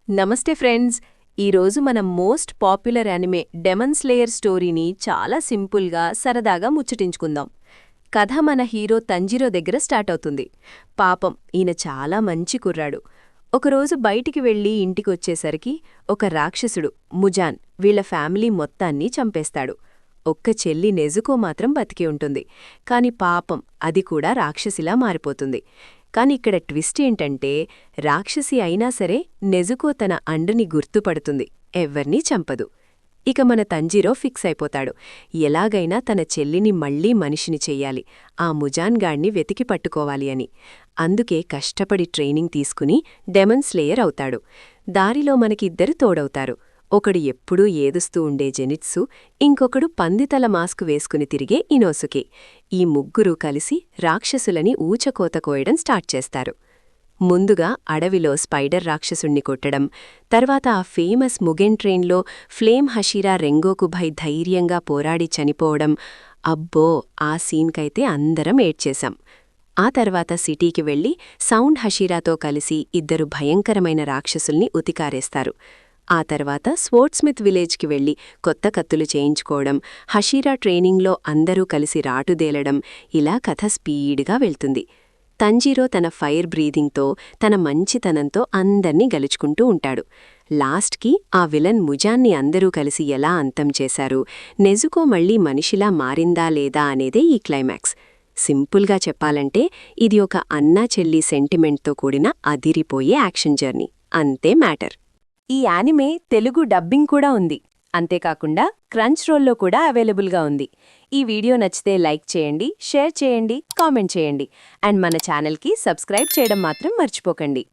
నమస్తే ఫ్రెండ్స్. ఈరోజు మనం most popular anime demon slayer స్టోరీని చాలా సింపుల్గా సరదాగా ముచ్చటించుకుందాం. కథ మన హీరో తంజిరో దగ్గర స్టార్ట్ అవుతుంది. పాపం ఈయన చాలా మంచి కుర్రాడు. ఒకరోజు బయటికి వెళ్లి ఇంటికొచ్చేసరికి ఒక రాక్షసుడు ముజాన్ వీళ్ల ఫ్యామిలీ మొత్తాన్ని చంపేస్తాడు. ఒక్క చెల్లి నెజుకో మాత్రం బతికి ఉంటుంది. కాని పాపం అది కూడా రాక్షసిలా మారిపోతుంది. కాని ఇక్కడ ట్విస్ట్ ఏంటంటే రాక్షసి అయినా సరే నెజుకో తన అండుని గుర్తుపడుతుంది, ఎవ్వర్నీ చంపదు. ఇక మన తంజిరో ఫిక్స్ అయిపోతాడు. ఎలాగైనా తన చెల్లిని మళ్లీ మనిషిని చెయ్యాలి, ఆ ముజాన్ గాడ్ని వెతికి పట్టుకోవాలి అని. అందుకే కష్టపడి ట్రైనింగ్ తీసుకుని డెమన్ స్లేయర్ అవుతాడు. దారిలో మనకిద్దరు తోడవుతారు. ఒకడు ఎప్పుడూ ఏదుస్తూ ఉండే జెనిట్సు, ఇంకొకడు పందితల మాస్కు వేసుకుని తిరిగే ఇనోసుకే. ఈ ముగ్గురూ కలిసి రాక్షసులని ఊచకోత కోయడం స్టార్ట్ చేస్తారు. ముందుగా అడవిలో స్పైడర్ రాక్షసుణ్ణి కొట్టడం, తర్వాత ఆ ఫేమస్ ముగెన్ ట్రైన్లో ఫ్లేమ్ హషీరా రెంగోకుభై ధైర్యంగా పోరాడి చనిపోవడం. అబ్బో, ఆ సీన్కైతే అందరం ఏడ్చేశాం. ఆ తర్వాత సిటీకి వెళ్లి సౌండ్ హషీరాతో కలిసి ఇద్దరు భయంకరమైన రాక్షసుల్ని ఉతికారేస్తారు. ఆ తర్వాత స్వోర్డ్స్మిత్ విలేజ్కి వెళ్లి కొత్త కత్తులు చేయించుకోవడం, హషీరా ట్రైనింగ్లో అందరూ కలిసి రాటుదేలడం, ఇలా కథ స్పీడ్గా వెళ్తుంది. తంజిరో తన ఫైర్ బ్రీదింగ్తో, తన మంచితనంతో అందర్నీ గలుచుకుంటూ ఉంటాడు. లాస్ట్కి ఆ విలన్ ముజాన్ని అందరూ కలిసి ఎలా అంతం చేశారు, నెజుకో మళ్లీ మనిషిలా మారిందా లేదా అనేదే ఈ క్లైమాక్స్. సింపుల్గా చెప్పాలంటే ఇది ఒక అన్నా-చెల్లి సెంటిమెంట్తో కూడిన అదిరిపోయే యాక్షన్ జర్నీ, అంతే మ్యాటర్. ఈ యానిమే తెలుగు డబ్బింగ్ కూడా ఉంది. అంతేకాకుండా క్రంచ్ రోల్లో కూడా అవైలబుల్గా ఉంది. ఈ వీడియో నచ్చితే లైక్ చేయండి, షేర్ చేయండి, కామెంట్ చేయండి. అండ్ మన ఛానల్కి సబ్స్క్రైబ్ చేయడం మాత్రం మర్చిపోకండి.